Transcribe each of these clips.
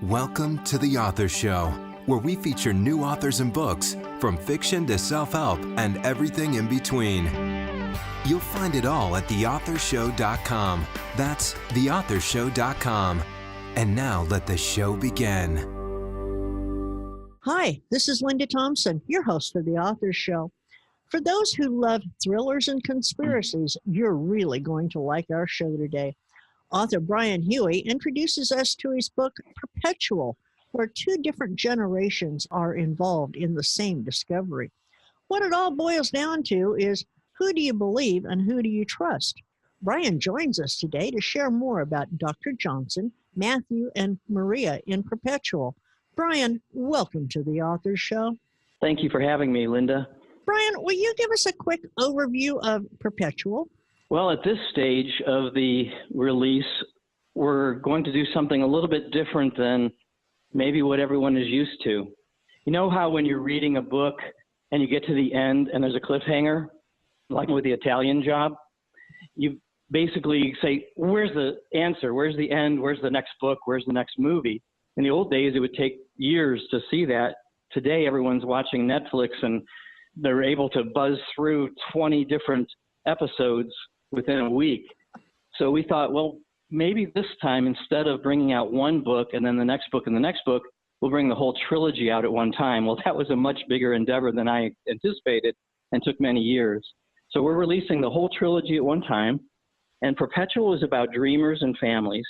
Welcome to The Author Show, where we feature new authors and books, from fiction to self-help and everything in between. You'll find it all at theauthorshow.com. That's theauthorshow.com. And now let the show begin. Hi, this is Linda Thompson, your host for The Author Show. For those who love thrillers and conspiracies, you're really going to like our show today. Author Brian Huey introduces us to his book, Perpetual, where two different generations are involved in the same discovery. What it all boils down to is, who do you believe and who do you trust? Brian joins us today to share more about Dr. Johnson, Matthew, and Maria in Perpetual. Brian, welcome to The Author Show. Thank you for having me, Linda. Brian, will you give us a quick overview of Perpetual? Well, at this stage of the release, we're going to do something a little bit different than maybe what everyone is used to. You know how when you're reading a book and you get to the end and there's a cliffhanger, like with the Italian Job? You basically say, where's the answer? Where's the end? Where's the next book? Where's the next movie? In the old days, it would take years to see that. Today, everyone's watching Netflix and they're able to buzz through 20 different episodes within a week. So we thought, well, maybe this time, instead of bringing out one book and then the next book and the next book, we'll bring the whole trilogy out at one time. Well, that was a much bigger endeavor than I anticipated and took many years. So we're releasing the whole trilogy at one time. And Perpetual is about dreamers and families.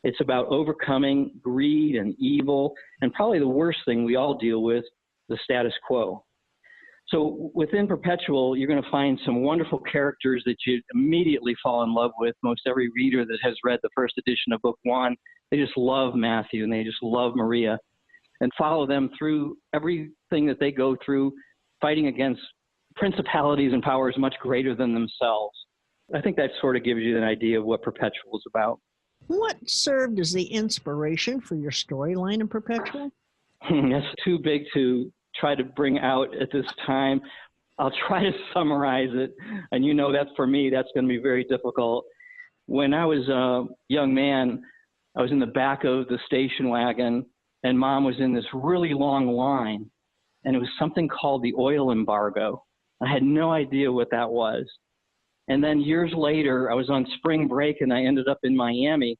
It's about overcoming greed and evil, and probably the worst thing we all deal with, the status quo. So within Perpetual, you're going to find some wonderful characters that you immediately fall in love with. Most every reader that has read the first edition of Book One, they just love Matthew and they just love Maria, and follow them through everything that they go through, fighting against principalities and powers much greater than themselves. I think that sort of gives you an idea of what Perpetual is about. What served as the inspiration for your storyline in Perpetual? That's too big to try to bring out at this time. I'll try to summarize it. And you know that for me, that's going to be very difficult. When I was a young man, I was in the back of the station wagon, and Mom was in this really long line, and it was something called the oil embargo. I had no idea what that was. And then years later, I was on spring break, and I ended up in Miami.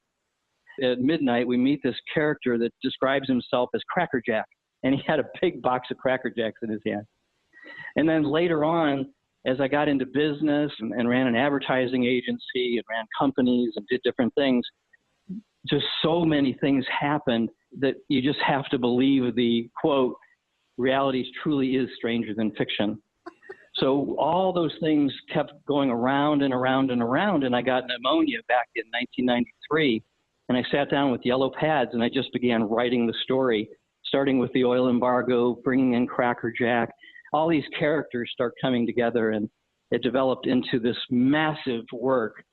At midnight, we meet this character that describes himself as Cracker Jack, and he had a big box of Cracker Jacks in his hand. And then later on, as I got into business and ran an advertising agency and ran companies and did different things, just so many things happened that you just have to believe the quote, reality truly is stranger than fiction. So all those things kept going around and around and around, and I got pneumonia back in 1993, and I sat down with yellow pads and I just began writing the story, starting with the oil embargo, bringing in Cracker Jack. All these characters start coming together, and it developed into this massive work,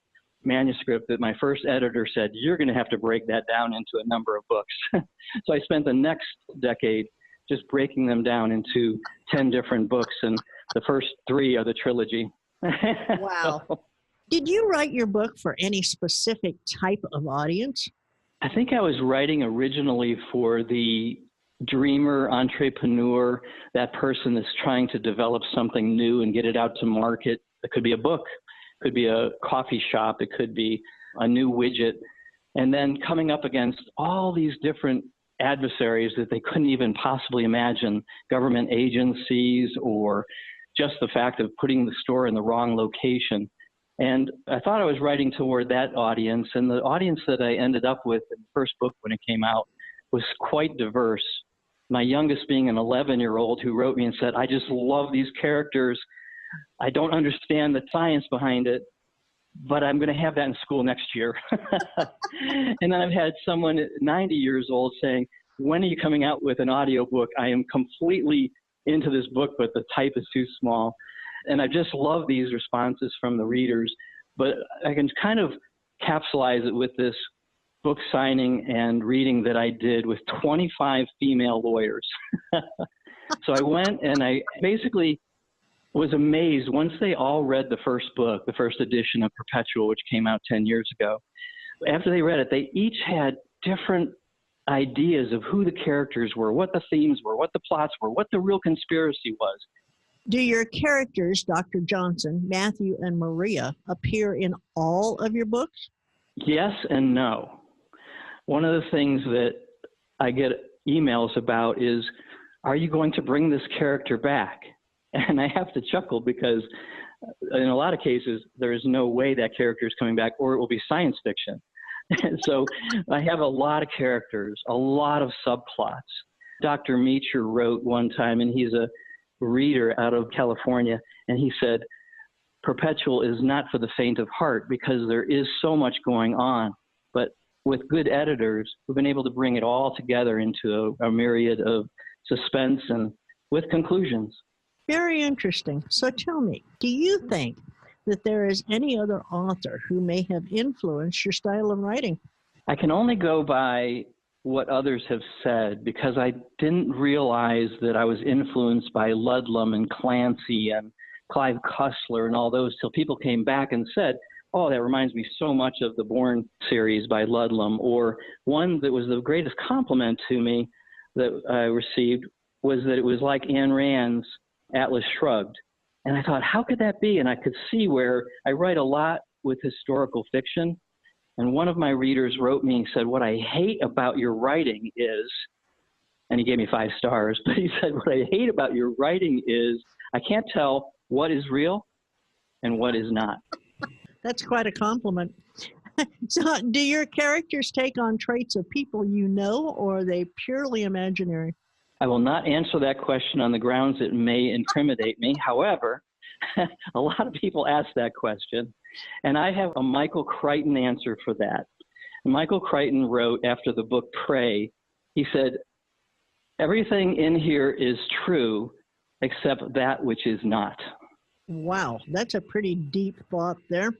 manuscript, that my first editor said, you're going to have to break that down into a number of books. So I spent the next decade just breaking them down into 10 different books, and the first 3 are the trilogy. Wow. Did you write your book for any specific type of audience? I think I was writing originally for the dreamer, entrepreneur, that person that's trying to develop something new and get it out to market. It could be a book, it could be a coffee shop, it could be a new widget. And then coming up against all these different adversaries that they couldn't even possibly imagine, government agencies, or just the fact of putting the store in the wrong location. And I thought I was writing toward that audience, and the audience that I ended up with in the first book when it came out was quite diverse. My youngest being an 11-year-old who wrote me and said, I just love these characters. I don't understand the science behind it, but I'm going to have that in school next year. And then I've had someone at 90 years old saying, when are you coming out with an audiobook? I am completely into this book, but the type is too small. And I just love these responses from the readers. But I can kind of capsulize it with this book signing and reading that I did with 25 female lawyers. So I went and I basically was amazed once they all read the first book, the first edition of Perpetual, which came out 10 years ago. After they read it, they each had different ideas of who the characters were, what the themes were, what the plots were, what the real conspiracy was. Do your characters, Dr. Johnson, Matthew, and Maria, appear in all of your books? Yes and no. One of the things that I get emails about is, are you going to bring this character back? And I have to chuckle because in a lot of cases, there is no way that character is coming back, or it will be science fiction. And so I have a lot of characters, a lot of subplots. Dr. Meacher wrote one time, and he's a reader out of California, and he said, Perpetual is not for the faint of heart because there is so much going on. But with good editors, we've been able to bring it all together into a myriad of suspense and with conclusions. Very interesting. So tell me, do you think that there is any other author who may have influenced your style of writing? I can only go by what others have said because I didn't realize that I was influenced by Ludlum and Clancy and Clive Cussler and all those till people came back and said, oh, that reminds me so much of the Bourne series by Ludlum. Or one that was the greatest compliment to me that I received was that it was like Ayn Rand's Atlas Shrugged. And I thought, how could that be? And I could see where I write a lot with historical fiction. And one of my readers wrote me and said, what I hate about your writing is, and he gave me 5 stars, but he said, what I hate about your writing is I can't tell what is real and what is not. That's quite a compliment. So do your characters take on traits of people you know, or are they purely imaginary? I will not answer that question on the grounds it may incriminate me. However, a lot of people ask that question, and I have a Michael Crichton answer for that. And Michael Crichton wrote after the book Prey, he said, everything in here is true except that which is not. Wow, that's a pretty deep thought there.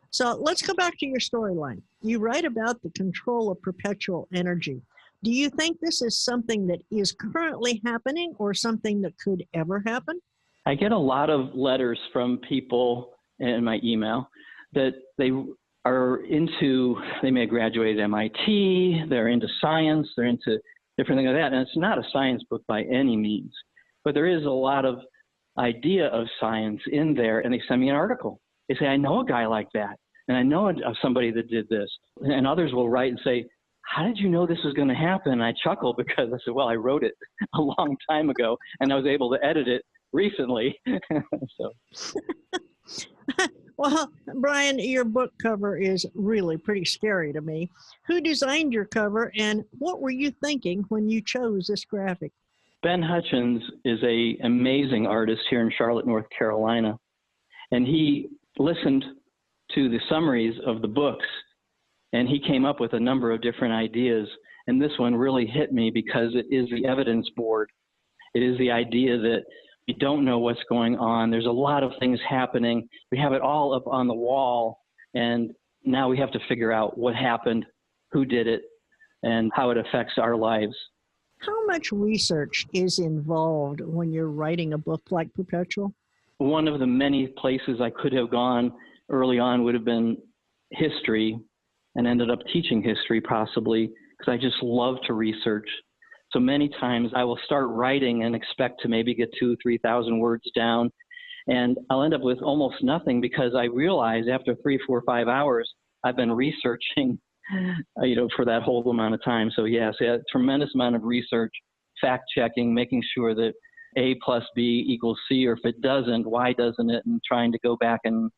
So let's go back to your storyline. You write about the control of perpetual energy. Do you think this is something that is currently happening or something that could ever happen? I get a lot of letters from people in my email that they are into, they may have graduated MIT, they're into science, they're into different things like that. And it's not a science book by any means, but there is a lot of idea of science in there. And they send me an article. They say, I know a guy like that. And I know of somebody that did this. And others will write and say, how did you know this was going to happen? And I chuckle because I said, well, I wrote it a long time ago and I was able to edit it recently. So. Well, Brian, your book cover is really pretty scary to me. Who designed your cover and what were you thinking when you chose this graphic? Ben Hutchins is an amazing artist here in Charlotte, North Carolina. And he listened to the summaries of the books and he came up with a number of different ideas. And this one really hit me because it is the evidence board. It is the idea that we don't know what's going on. There's a lot of things happening. We have it all up on the wall. And now we have to figure out what happened, who did it, and how it affects our lives. How much research is involved when you're writing a book like Perpetual? One of the many places I could have gone early on would have been history, and ended up teaching history possibly because I just love to research. So many times I will start writing and expect to maybe get 2,000 or 3,000 words down, and I'll end up with almost nothing because I realize after 3, 4, 5 hours I've been researching, for that whole amount of time. So yes, a tremendous amount of research, fact checking, making sure that A plus B equals C, or if it doesn't, why doesn't it, and trying to go back and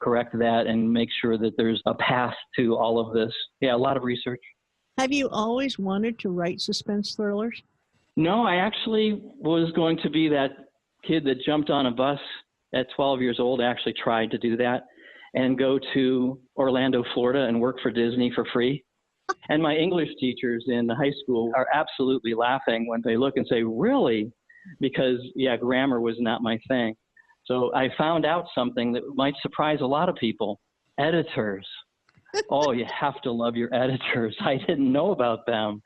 correct that and make sure that there's a path to all of this. Yeah, a lot of research. Have you always wanted to write suspense thrillers? No, I actually was going to be that kid that jumped on a bus at 12 years old. I actually tried to do that and go to Orlando, Florida and work for Disney for free. And my English teachers in high school are absolutely laughing when they look and say, really? Because, grammar was not my thing. So I found out something that might surprise a lot of people. Editors. Oh, you have to love your editors. I didn't know about them.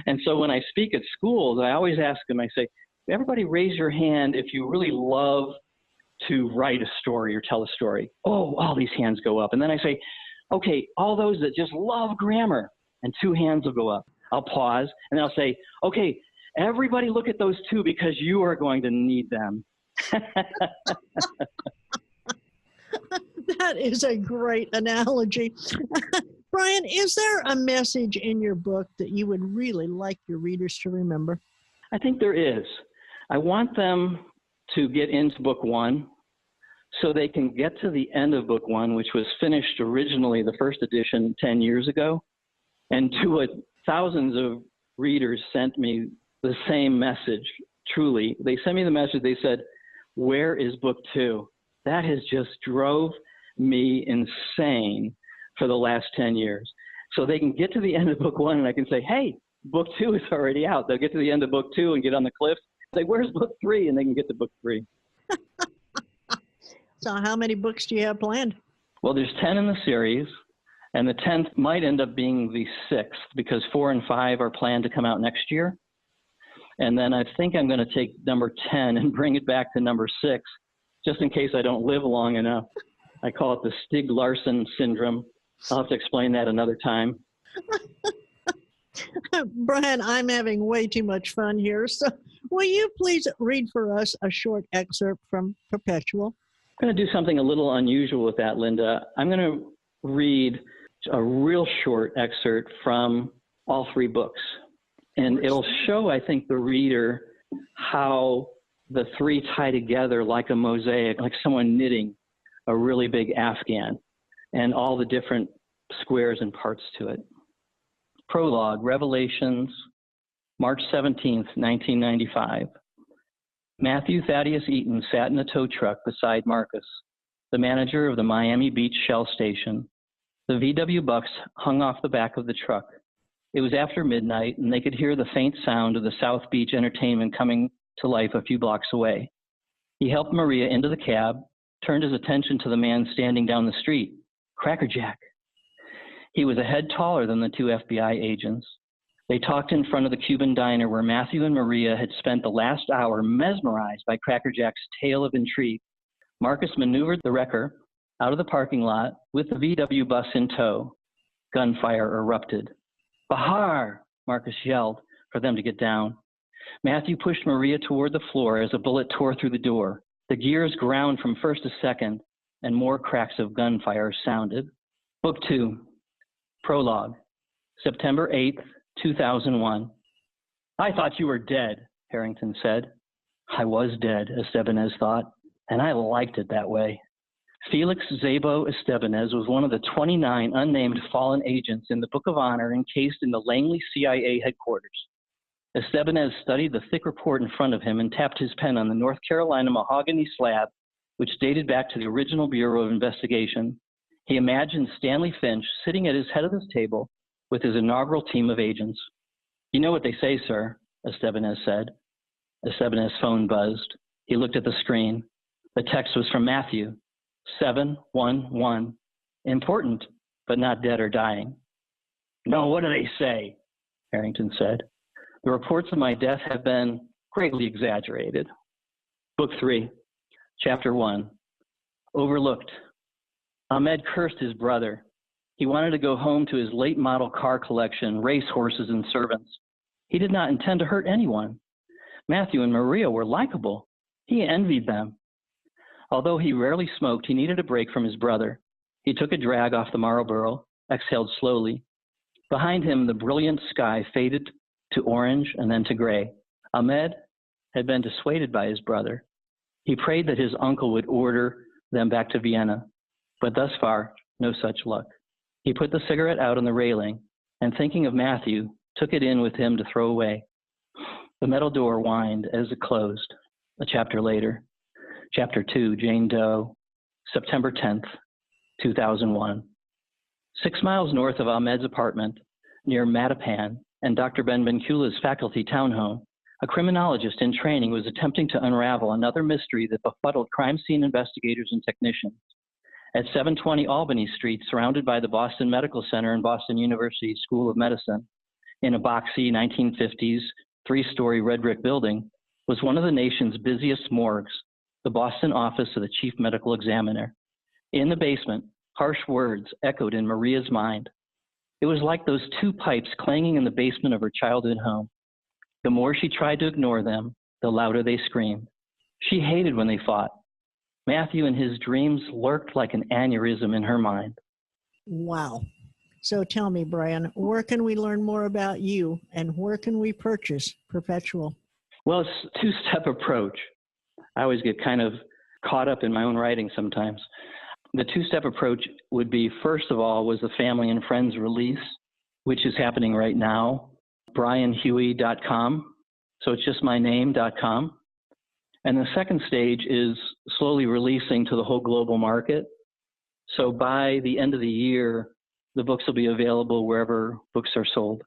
And so when I speak at schools, I always ask them, I say, everybody raise your hand if you really love to write a story or tell a story. Oh, all these hands go up. And then I say, okay, all those that just love grammar, and 2 hands will go up. I'll pause, and I'll say, okay, everybody look at those two because you are going to need them. That is a great analogy. Brian, is there a message in your book that you would really like your readers to remember? I think there is. I want them to get into book one so they can get to the end of book one, which was finished originally, the first edition, 10 years ago. And thousands of readers sent me the same message, truly. They sent me the message, they said, where is book two? That has just drove me insane for the last 10 years. So they can get to the end of book one and I can say, hey, book two is already out. They'll get to the end of book two and get on the cliff, say, where's book three? And they can get to book three. So how many books do you have planned? Well, there's 10 in the series, and the 10th might end up being the 6th because 4 and 5 are planned to come out next year. And then I think I'm going to take number 10 and bring it back to number 6, just in case I don't live long enough. I call it the Stieg Larsson syndrome. I'll have to explain that another time. Brian, I'm having way too much fun here. So will you please read for us a short excerpt from Perpetual? I'm going to do something a little unusual with that, Linda. I'm going to read a real short excerpt from all 3 books. And it'll show, I think, the reader how the 3 tie together like a mosaic, like someone knitting a really big Afghan, and all the different squares and parts to it. Prologue, Revelations, March 17th, 1995. Matthew Thaddeus Eaton sat in a tow truck beside Marcus, the manager of the Miami Beach Shell Station. The VW Bucks hung off the back of the truck. It was after midnight, and they could hear the faint sound of the South Beach Entertainment coming to life a few blocks away. He helped Maria into the cab, turned his attention to the man standing down the street, Crackerjack. He was a head taller than the 2 FBI agents. They talked in front of the Cuban diner where Matthew and Maria had spent the last hour mesmerized by Crackerjack's tale of intrigue. Marcus maneuvered the wrecker out of the parking lot with the VW bus in tow. Gunfire erupted. Bahar! Marcus yelled for them to get down. Matthew pushed Maria toward the floor as a bullet tore through the door. The gears ground from first to second, and more cracks of gunfire sounded. Book 2, Prologue, September 8th, 2001. I thought you were dead, Harrington said. I was dead, Estebanez thought, and I liked it that way. Felix Zebo Estebanez was one of the 29 unnamed fallen agents in the Book of Honor encased in the Langley CIA headquarters. Estebanez studied the thick report in front of him and tapped his pen on the North Carolina mahogany slab, which dated back to the original Bureau of Investigation. He imagined Stanley Finch sitting at his head of this table with his inaugural team of agents. You know what they say, sir, Estebanez said. Estebanez's phone buzzed. He looked at the screen. The text was from Matthew, 711. Important, but not dead or dying. No, what do they say? Harrington said. The reports of my death have been greatly exaggerated. Book 3, Chapter 1. Overlooked. Ahmed cursed his brother. He wanted to go home to his late model car collection, race horses, and servants. He did not intend to hurt anyone. Matthew and Maria were likable. He envied them. Although he rarely smoked, he needed a break from his brother. He took a drag off the Marlboro, exhaled slowly. Behind him, the brilliant sky faded to orange and then to gray. Ahmed had been dissuaded by his brother. He prayed that his uncle would order them back to Vienna, but thus far, no such luck. He put the cigarette out on the railing, and thinking of Matthew, took it in with him to throw away. The metal door whined as it closed. A chapter later, Chapter 2, Jane Doe, September 10th, 2001. 6 miles north of Ahmed's apartment, near Mattapan and Dr. Ben Benkula's faculty townhome, a criminologist in training was attempting to unravel another mystery that befuddled crime scene investigators and technicians. At 720 Albany Street, surrounded by the Boston Medical Center and Boston University School of Medicine, in a boxy 1950s, 3-story red brick building, was one of the nation's busiest morgues, the Boston office of the chief medical examiner. In the basement, harsh words echoed in Maria's mind. It was like those two pipes clanging in the basement of her childhood home. The more she tried to ignore them, the louder they screamed. She hated when they fought. Matthew and his dreams lurked like an aneurysm in her mind. Wow. So tell me, Brian, where can we learn more about you and where can we purchase Perpetual? Well, it's a two-step approach. I always get kind of caught up in my own writing sometimes. The two-step approach would be, first of all, was the family and friends release, which is happening right now, brianhuey.com. So it's just my name.com. And the second stage is slowly releasing to the whole global market. So by the end of the year, the books will be available wherever books are sold.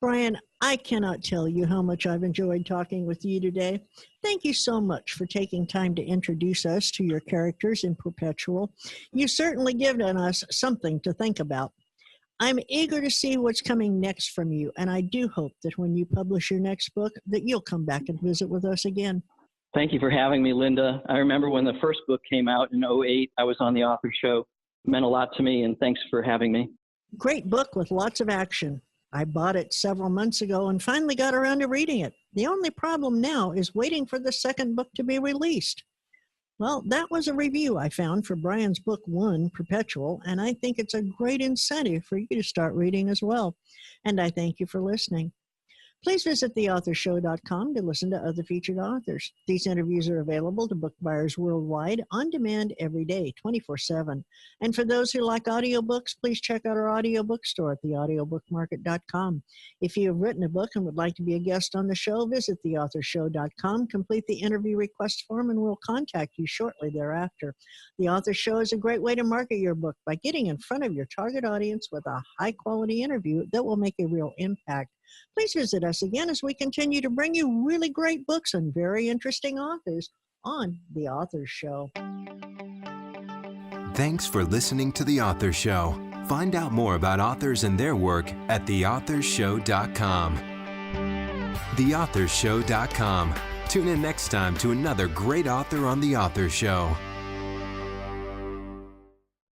Brian, I cannot tell you how much I've enjoyed talking with you today. Thank you so much for taking time to introduce us to your characters in Perpetual. You've certainly given us something to think about. I'm eager to see what's coming next from you, and I do hope that when you publish your next book, that you'll come back and visit with us again. Thank you for having me, Linda. I remember when the first book came out in 2008, I was on the author show. It meant a lot to me, and thanks for having me. Great book with lots of action. I bought it several months ago and finally got around to reading it. The only problem now is waiting for the second book to be released. Well, that was a review I found for Brian's book 1, Perpetual, and I think it's a great incentive for you to start reading as well. And I thank you for listening. Please visit theauthorshow.com to listen to other featured authors. These interviews are available to book buyers worldwide on demand every day, 24/7. And for those who like audiobooks, please check out our audiobook store at theaudiobookmarket.com. If you have written a book and would like to be a guest on the show, visit theauthorshow.com, complete the interview request form, and we'll contact you shortly thereafter. The Author Show is a great way to market your book by getting in front of your target audience with a high-quality interview that will make a real impact. Please visit us again as we continue to bring you really great books and very interesting authors on The Author Show. Thanks for listening to The Author Show. Find out more about authors and their work at theauthorshow.com. Theauthorshow.com. Tune in next time to another great author on The Author Show.